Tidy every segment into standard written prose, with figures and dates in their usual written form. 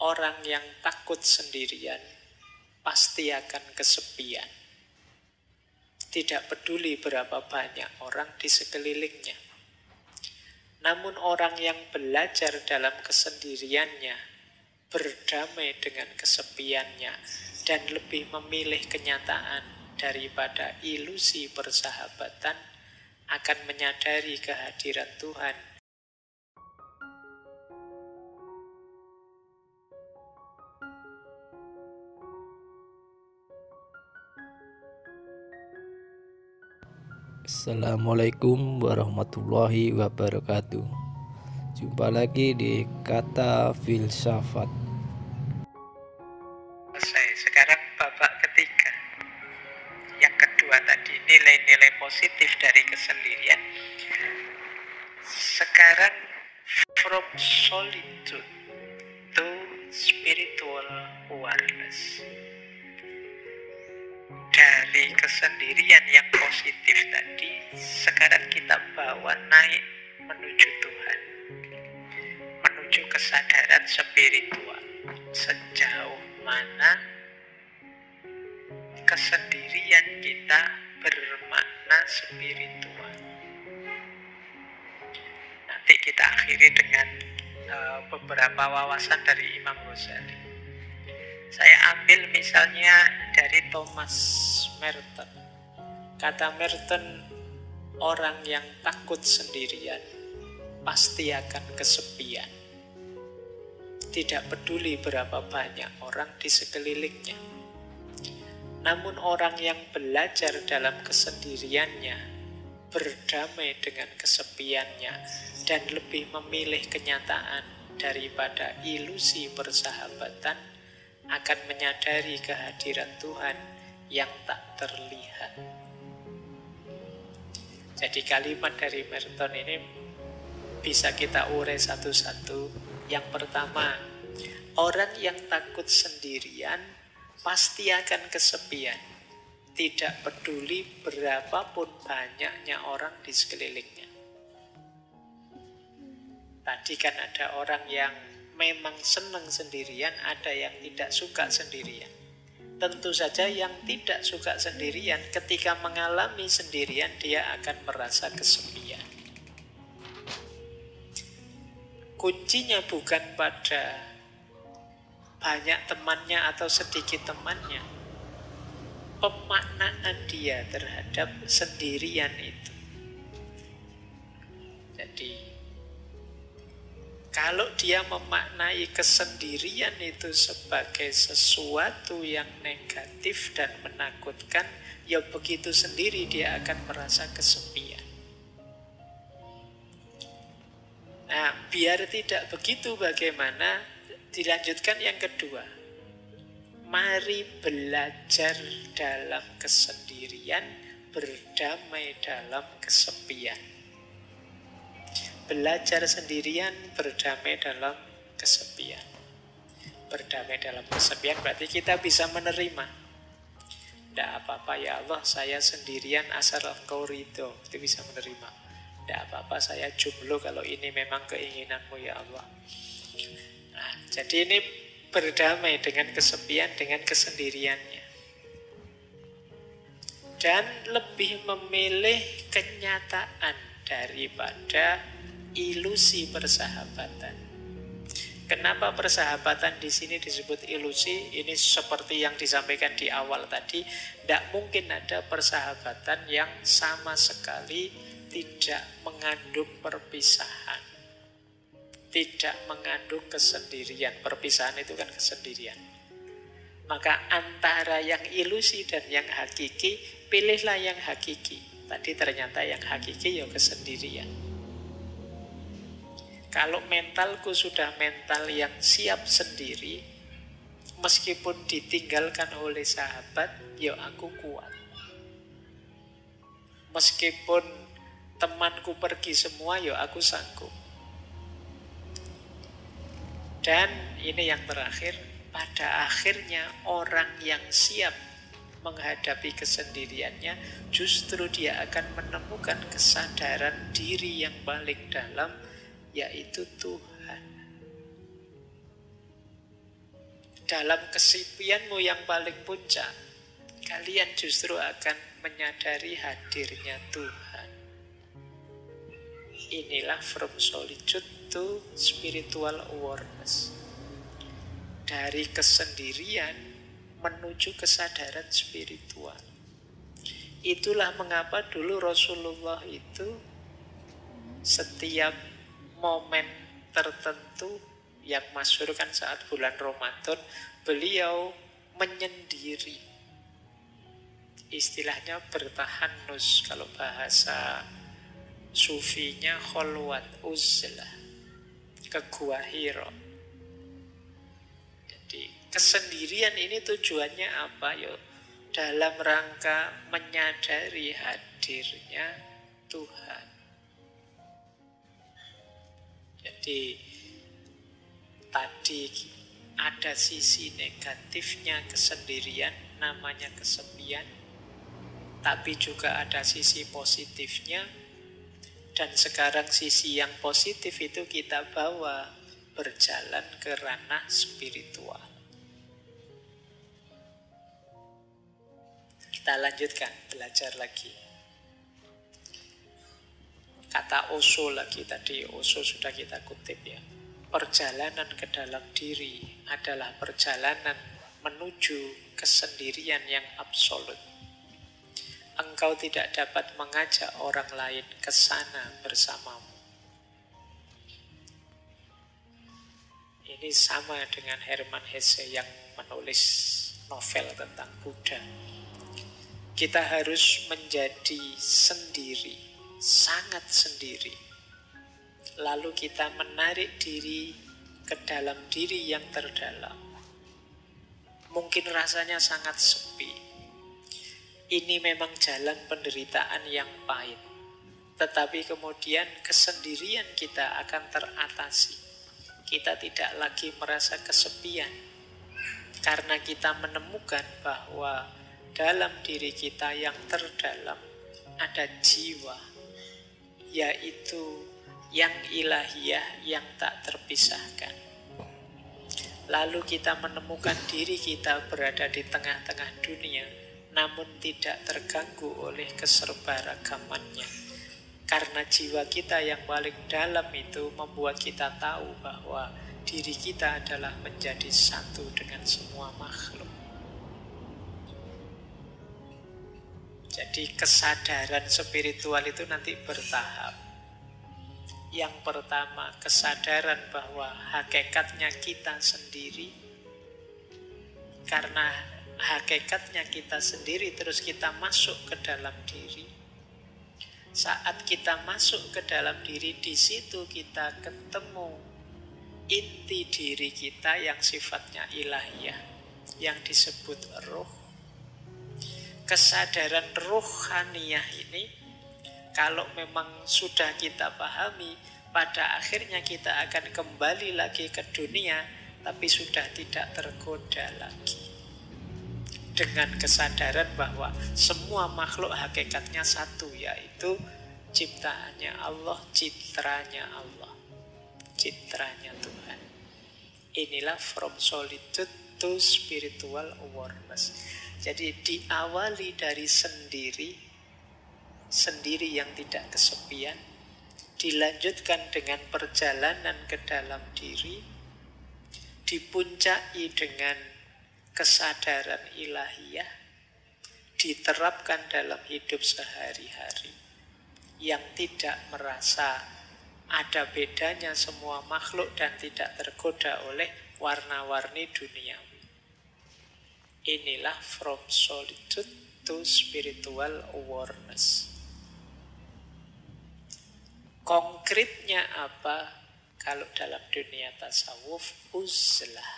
Orang yang takut sendirian pasti akan kesepian. Tidak peduli berapa banyak orang di sekelilingnya. Namun orang yang belajar dalam kesendiriannya, berdamai dengan kesepiannya, dan lebih memilih kenyataan daripada ilusi persahabatan, akan menyadari kehadiran Tuhan. Assalamualaikum warahmatullahi wabarakatuh. Jumpa lagi di Kata Filsafat. Sekarang babak ketiga. Yang kedua tadi nilai-nilai positif dari kesendirian. Sekarang from solitude to spiritual awareness. Dari kesendirian yang positif tadi, sekarang kita bawa naik menuju Tuhan, menuju kesadaran spiritual. Sejauh mana kesendirian kita bermakna spiritual. Nanti kita akhiri dengan beberapa wawasan dari Imam Ghazali. Saya ambil misalnya dari Thomas Merton. Kata Merton, orang yang takut sendirian pasti akan kesepian. Tidak peduli berapa banyak orang di sekelilingnya. Namun orang yang belajar dalam kesendiriannya, berdamai dengan kesepiannya, dan lebih memilih kenyataan daripada ilusi persahabatan, akan menyadari kehadiran Tuhan yang tak terlihat. Jadi kalimat dari Merton ini bisa kita urai satu-satu. Yang pertama, orang yang takut sendirian pasti akan kesepian. Tidak peduli berapapun banyaknya orang di sekelilingnya. Tadi kan ada orang yang memang senang sendirian, ada yang tidak suka sendirian. Tentu saja yang tidak suka sendirian, ketika mengalami sendirian, dia akan merasa kesepian. Kuncinya bukan pada banyak temannya atau sedikit temannya. Pemaknaan dia terhadap sendirian itu. Jadi kalau dia memaknai kesendirian itu sebagai sesuatu yang negatif dan menakutkan, ya begitu sendiri dia akan merasa kesepian. Nah, biar tidak begitu bagaimana? Dilanjutkan yang kedua. Mari belajar dalam kesendirian, berdamai dalam kesepian. Belajar sendirian, berdamai dalam kesepian. Berdamai dalam kesepian berarti kita bisa menerima. Tidak apa-apa ya Allah, saya sendirian asal Engkau ridho. Itu bisa menerima. Tidak apa-apa, saya jomblo kalau ini memang keinginanmu ya Allah. Nah, jadi ini berdamai dengan kesepian, dengan kesendiriannya. Dan lebih memilih kenyataan daripada ilusi persahabatan. Kenapa persahabatan di sini disebut ilusi? Ini seperti yang disampaikan di awal tadi, tidak mungkin ada persahabatan yang sama sekali tidak mengandung perpisahan, tidak mengandung kesendirian. Perpisahan itu kan kesendirian. Maka antara yang ilusi dan yang hakiki, pilihlah yang hakiki. Tadi ternyata yang hakiki ya kesendirian. Kalau mentalku sudah mental yang siap sendiri, meskipun ditinggalkan oleh sahabat, ya aku kuat. Meskipun temanku pergi semua, ya aku sanggup. Dan ini yang terakhir, pada akhirnya orang yang siap menghadapi kesendiriannya, justru dia akan menemukan kesadaran diri yang paling dalam, yaitu Tuhan. dalam kesepianmu yang paling puncak, kalian justru akan menyadari hadirnya Tuhan. Inilah from solitude to spiritual awareness. Dari kesendirian menuju kesadaran spiritual. Itulah mengapa dulu Rasulullah itu setiap momen tertentu yang masyhur kan saat bulan Ramadan, beliau menyendiri. Istilahnya bertahanus, kalau bahasa sufinya kholwat uzlah, ke Gua Hira. Jadi kesendirian ini tujuannya apa? Yo, dalam rangka menyadari hadirnya Tuhan. Jadi tadi ada sisi negatifnya kesendirian, namanya kesepian. Tapi juga ada sisi positifnya. Dan sekarang sisi yang positif itu kita bawa berjalan ke ranah spiritual. Kita lanjutkan, belajar lagi. Kata Osho lagi tadi, Osho sudah kita kutip ya. Perjalanan ke dalam diri adalah perjalanan menuju kesendirian yang absolut. Engkau tidak dapat mengajak orang lain ke sana bersamamu. Ini sama dengan Hermann Hesse yang menulis novel tentang Buddha. Kita harus menjadi sendiri, sangat sendiri. Lalu kita menarik diri ke dalam diri yang terdalam. Mungkin rasanya sangat sepi. Ini memang jalan penderitaan yang pahit. Tetapi kemudian kesendirian kita akan teratasi. Kita tidak lagi merasa kesepian. Karena kita menemukan bahwa dalam diri kita yang terdalam ada jiwa. Yaitu yang ilahiyah yang tak terpisahkan. Lalu kita menemukan diri kita berada di tengah-tengah dunia, namun tidak terganggu oleh keserbaragamannya. Karena jiwa kita yang paling dalam itu membuat kita tahu bahwa diri kita adalah menjadi satu dengan semua makhluk. Jadi kesadaran spiritual itu nanti bertahap. Yang pertama, kesadaran bahwa hakikatnya kita sendiri. Karena hakikatnya kita sendiri, terus kita masuk ke dalam diri. Saat kita masuk ke dalam diri, di situ kita ketemu inti diri kita yang sifatnya ilahiyah, yang disebut ruh. Kesadaran ruhaniyah ini, kalau memang sudah kita pahami, pada akhirnya kita akan kembali lagi ke dunia, tapi sudah tidak tergoda lagi. Dengan kesadaran bahwa semua makhluk hakikatnya satu, yaitu ciptaannya Allah, citranya Allah, citranya Tuhan. Inilah from solitude to spiritual awareness. Jadi diawali dari sendiri yang tidak kesepian, dilanjutkan dengan perjalanan ke dalam diri, dipuncai dengan kesadaran ilahiyah, diterapkan dalam hidup sehari-hari, yang tidak merasa ada bedanya semua makhluk dan tidak tergoda oleh warna-warni duniawi. Inilah from solitude to spiritual awareness. Konkretnya apa kalau dalam dunia tasawuf? Uzlah.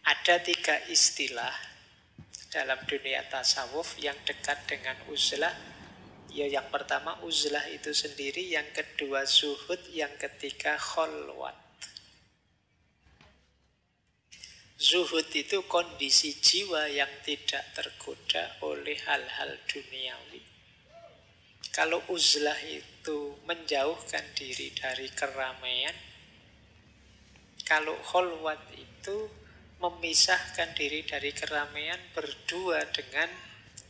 Ada 3 istilah dalam dunia tasawuf yang dekat dengan uzlah. Ya, yang pertama uzlah itu sendiri, yang kedua zuhud, yang ketiga kholwat. Zuhud itu kondisi jiwa yang tidak tergoda oleh hal-hal duniawi. Kalau uzlah itu menjauhkan diri dari keramaian, Kalau kholwat itu memisahkan diri dari keramaian berdua dengan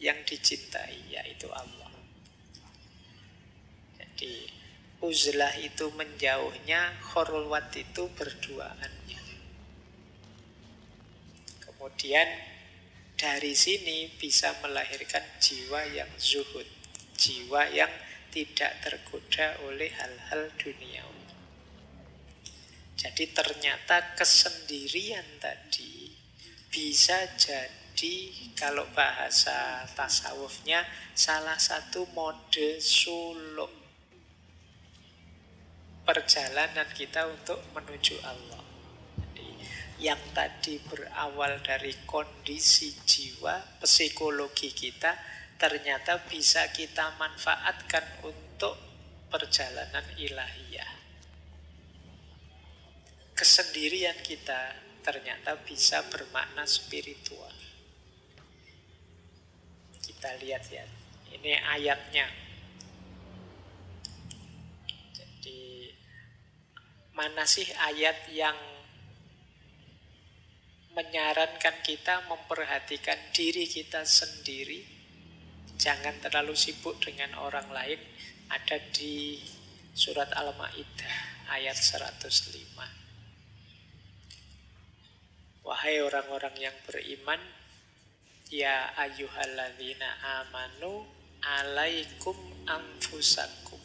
yang dicintai, yaitu Allah. Jadi uzlah itu menjauhnya, kholwat itu berduaannya. Kemudian dari sini bisa melahirkan jiwa yang zuhud, jiwa yang tidak tergoda oleh hal-hal duniawi. Jadi ternyata kesendirian tadi bisa jadi, kalau bahasa tasawufnya, salah satu mode suluk perjalanan kita untuk menuju Allah. Jadi yang tadi berawal dari kondisi jiwa, psikologi kita, ternyata bisa kita manfaatkan untuk perjalanan ilahiyah. Kesendirian kita ternyata bisa bermakna spiritual. Kita lihat ya, ini ayatnya. Jadi mana sih ayat yang menyarankan kita memperhatikan diri kita sendiri, jangan terlalu sibuk dengan orang lain? Ada di surat Al-Maidah ayat 105. Wahai orang-orang yang beriman, ya ayyuhalladzina amanu alaikum anfusakum.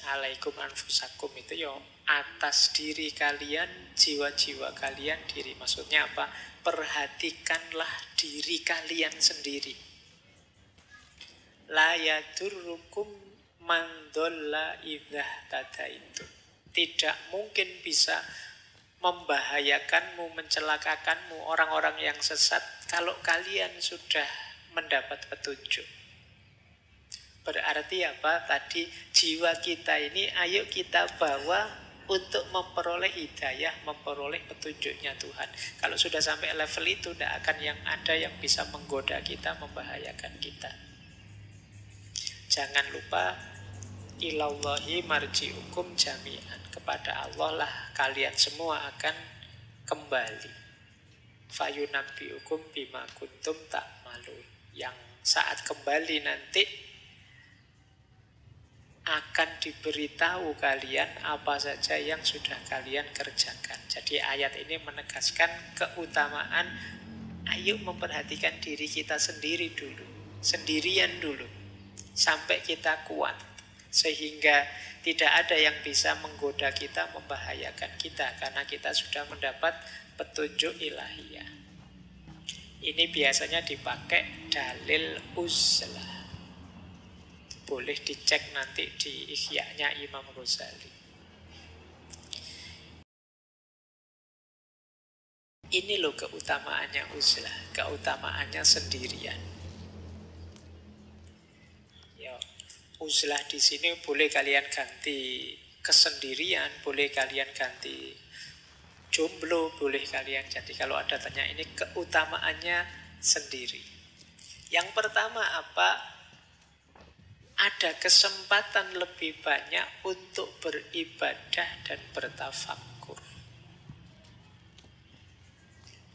Alaikum anfusakum itu ya atas diri kalian, jiwa-jiwa kalian diri. Maksudnya apa? Perhatikanlah diri kalian sendiri. La yadurrukum man dhalla idza tadaitum. Tidak mungkin bisa membahayakanmu, mencelakakanmu orang-orang yang sesat kalau kalian sudah mendapat petunjuk. Berarti apa? Tadi jiwa kita ini ayo kita bawa untuk memperoleh hidayah, memperoleh petunjuknya Tuhan. Kalau sudah sampai level itu, tidak akan yang ada yang bisa menggoda kita, membahayakan kita. Jangan lupa, ilallahi marji'ukum jami'an. Kepada Allah lah kalian semua akan kembali. Fayunabbi'ukum bima kuntum ta'malun. Yang saat kembali nanti akan diberitahu kalian apa saja yang sudah kalian kerjakan. Jadi ayat ini menegaskan keutamaan ayo memperhatikan diri kita sendiri dulu, sendirian dulu, sampai kita kuat, sehingga tidak ada yang bisa menggoda kita, membahayakan kita, karena kita sudah mendapat petunjuk ilahiyah. Ini biasanya dipakai dalil uzlah. Boleh dicek nanti di Ihya-nya Imam Ghazali. Ini loh keutamaannya uzlah, keutamaannya sendirian. Uzlah di sini boleh kalian ganti kesendirian, boleh kalian ganti jomblo, boleh kalian. Jadi kalau ada tanya ini keutamaannya sendiri. Yang pertama apa? Ada kesempatan lebih banyak untuk beribadah dan bertafakkur.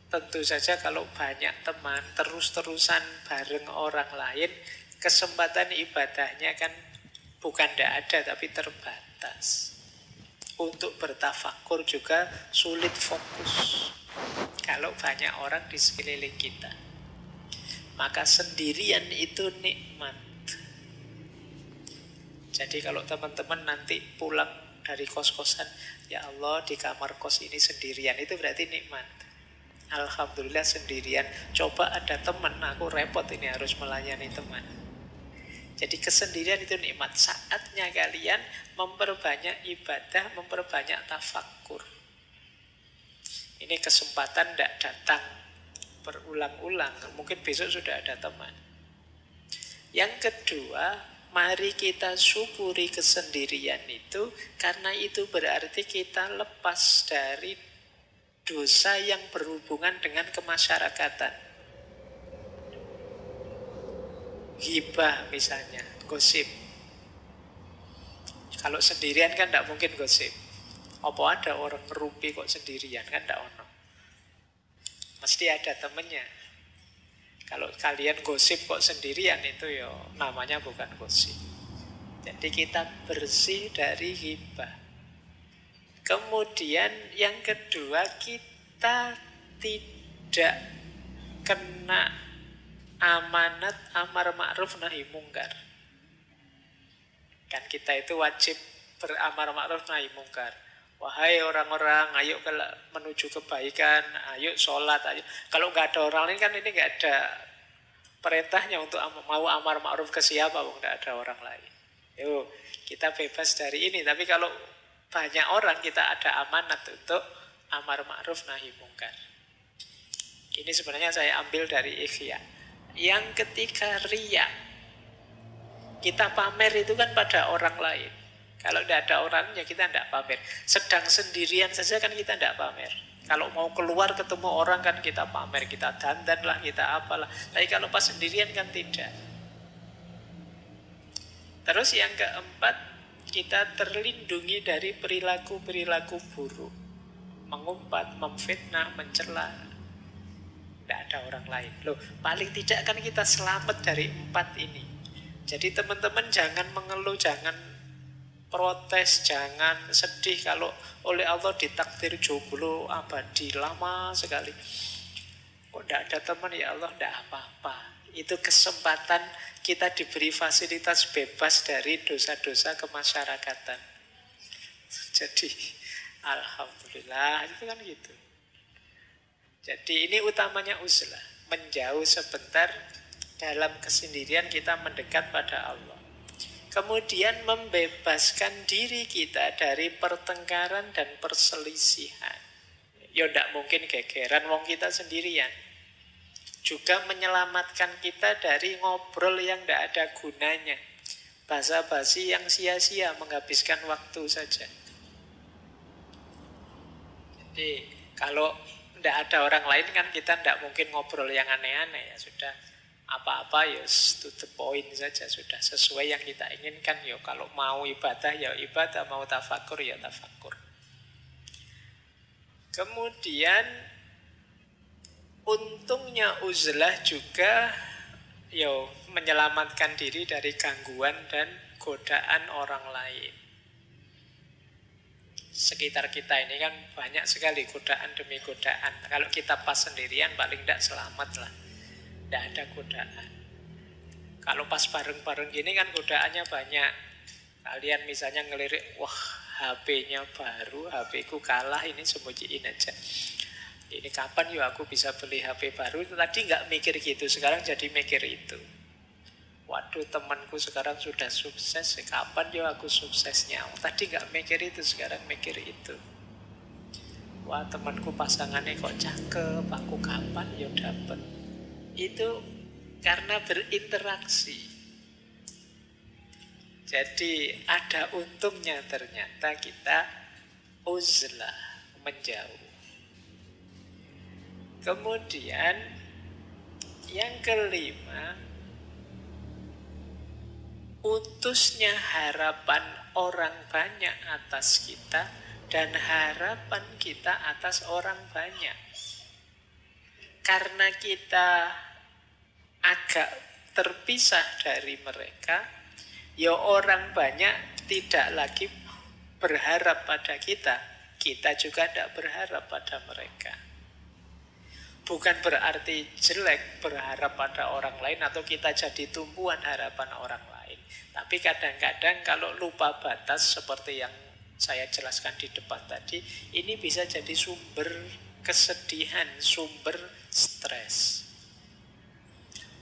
Tentu saja kalau banyak teman terus-terusan bareng orang lain, kesempatan ibadahnya kan bukan tidak ada, tapi terbatas. Untuk bertafakkur juga sulit fokus kalau banyak orang di sekeliling kita. Maka sendirian itu nikmat. Jadi kalau teman-teman nanti pulang dari kos-kosan, ya Allah di kamar kos ini sendirian, itu berarti nikmat. Alhamdulillah sendirian. Coba ada teman, aku repot ini harus melayani teman. Jadi kesendirian itu nikmat. Saatnya kalian memperbanyak ibadah, memperbanyak tafakkur. Ini kesempatan tidak datang berulang-ulang. Mungkin besok sudah ada teman. Yang kedua, mari kita syukuri kesendirian itu, karena itu berarti kita lepas dari dosa yang berhubungan dengan kemasyarakatan. Ghibah misalnya, gosip. Kalau sendirian kan tidak mungkin gosip. Apa ada orang ngerumpi kok sendirian? Kan tidak ono. Mesti ada temennya. Kalau kalian gosip kok sendirian itu ya namanya bukan gosip. Jadi kita bersih dari ghibah. Kemudian yang kedua, kita tidak kena amanat amar ma'ruf nahi mungkar. Kan kita itu wajib beramar ma'ruf nahi mungkar. Wahai orang-orang, ayo menuju kebaikan, ayo sholat, ayo. Kalau nggak ada orang lain kan ini nggak ada perintahnya untuk mau amar ma'ruf ke siapa, nggak ada orang lain. Yuk, kita bebas dari ini. Tapi kalau banyak orang, kita ada amanat untuk amar ma'ruf nahi mungkar. Ini sebenarnya saya ambil dari Ikhya. Yang ketiga, riya. Kita pamer itu kan pada orang lain. Kalau tidak ada orangnya kita tidak pamer. Sedang sendirian saja kan kita tidak pamer. Kalau mau keluar ketemu orang kan kita pamer, kita dandan lah, kita apalah. Tapi kalau pas sendirian kan tidak. Terus yang keempat, kita terlindungi dari perilaku-perilaku buruk. Mengumpat, memfitnah, mencela. Tidak ada orang lain. Loh, paling tidak kan kita selamat dari empat ini. Jadi teman-teman jangan mengeluh, jangan protes, jangan sedih kalau oleh Allah ditakdir jomblo abadi lama sekali. Kok tidak ada teman, ya Allah, tidak apa-apa. Itu kesempatan kita diberi fasilitas bebas dari dosa-dosa kemasyarakatan. Jadi alhamdulillah, itu kan gitu. Jadi ini utamanya uzlah, menjauh sebentar dalam kesendirian kita mendekat pada Allah. Kemudian membebaskan diri kita dari pertengkaran dan perselisihan. Ya tidak mungkin gegeran wong kita sendirian. Juga menyelamatkan kita dari ngobrol yang tidak ada gunanya. Basa-basi yang sia-sia, menghabiskan waktu saja. Jadi kalau tidak ada orang lain kan kita tidak mungkin ngobrol yang aneh-aneh ya. Sudah apa-apa ya to the point saja, sudah sesuai yang kita inginkan. Ya kalau mau ibadah ya ibadah, mau tafakur ya tafakur. Kemudian untungnya uzlah juga ya menyelamatkan diri dari gangguan dan godaan orang lain. Sekitar kita ini kan banyak sekali godaan demi godaan. Kalau kita pas sendirian paling tidak selamat lah. Tidak ada godaan. Kalau pas bareng-bareng gini kan godaannya banyak. Kalian misalnya ngelirik, wah HP-nya baru, HP-ku kalah, ini sembunyiin aja. Ini kapan ya aku bisa beli HP baru? Tadi nggak mikir gitu, sekarang jadi mikir itu. Waduh, temanku sekarang sudah sukses, kapan ya aku suksesnya? Tadi nggak mikir itu, sekarang mikir itu. Wah, temanku pasangannya kok cakep, aku kapan ya dapet? Itu karena berinteraksi. Jadi ada untungnya ternyata kita uzlah, menjauh. Kemudian yang kelima, putusnya harapan orang banyak atas kita dan harapan kita atas orang banyak. Karena kita agak terpisah dari mereka, ya orang banyak tidak lagi berharap pada kita. Kita juga tidak berharap pada mereka. Bukan berarti jelek berharap pada orang lain atau kita jadi tumpuan harapan orang lain. Tapi kadang-kadang kalau lupa batas seperti yang saya jelaskan di depan tadi, ini bisa jadi sumber kesedihan, sumber stres.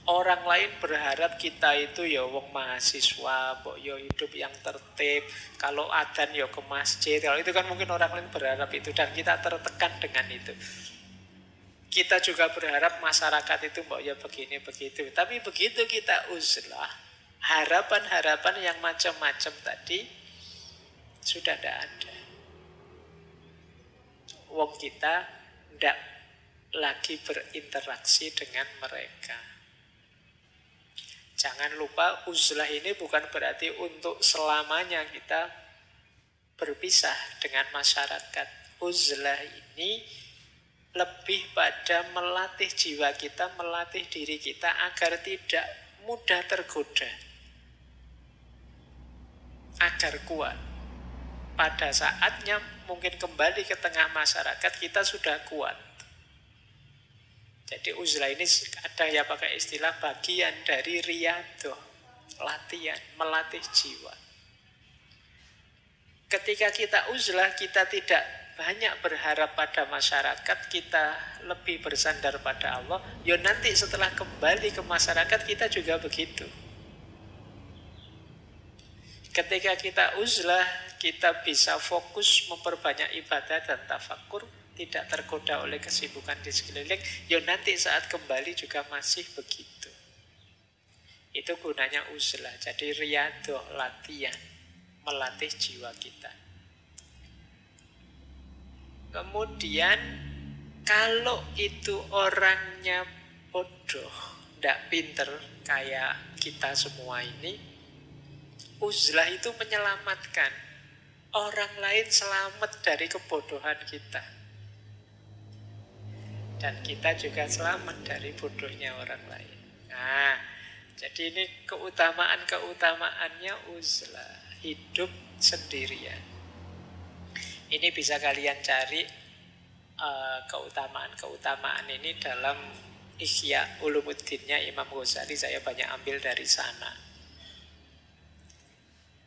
Orang lain berharap kita itu ya wong mahasiswa, mbok yo hidup yang tertib. Kalau adzan ya ke masjid. Kalau itu kan mungkin orang lain berharap itu dan kita tertekan dengan itu. Kita juga berharap masyarakat itu mbok ya begini begitu. Tapi begitu kita uzlah, harapan-harapan yang macam-macam tadi sudah tidak ada. Wong kita tidak lagi berinteraksi dengan mereka. Jangan lupa uzlah ini bukan berarti untuk selamanya kita berpisah dengan masyarakat. Uzlah ini lebih pada melatih jiwa kita, melatih diri kita agar tidak mudah tergoda, agar kuat. Pada saatnya mungkin kembali ke tengah masyarakat kita sudah kuat. Jadi uzlah ini ada yang pakai istilah bagian dari riyadhah, latihan, melatih jiwa. Ketika kita uzlah, kita tidak banyak berharap pada masyarakat, kita lebih bersandar pada Allah. Ya nanti setelah kembali ke masyarakat kita juga begitu. Ketika kita uzlah, kita bisa fokus memperbanyak ibadah dan tafakur, tidak tergoda oleh kesibukan di sekeliling. Ya nanti saat kembali juga masih begitu. Itu gunanya uzlah. Jadi riyadhah, latihan, melatih jiwa kita. Kemudian kalau itu orangnya bodoh, tidak pinter kayak kita semua ini, uzlah itu menyelamatkan orang lain, selamat dari kebodohan kita. Dan kita juga selamat dari bodohnya orang lain. Nah, jadi ini keutamaan-keutamaannya uzlah. Hidup sendirian. Ini bisa kalian cari keutamaan-keutamaan ini dalam Ihya Ulumuddinnya Imam Ghazali. Saya banyak ambil dari sana.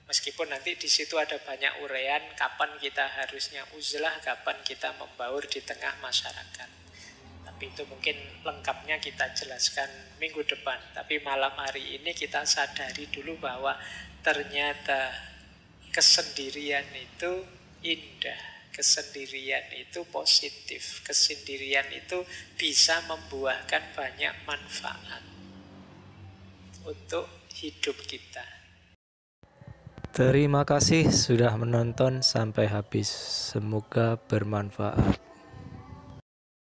Meskipun nanti di situ ada banyak uraian kapan kita harusnya uzlah, kapan kita membaur di tengah masyarakat. Tapi itu mungkin lengkapnya kita jelaskan minggu depan. Tapi malam hari ini kita sadari dulu bahwa ternyata kesendirian itu indah, kesendirian itu positif, kesendirian itu bisa membuahkan banyak manfaat untuk hidup kita. Terima kasih sudah menonton sampai habis. Semoga bermanfaat.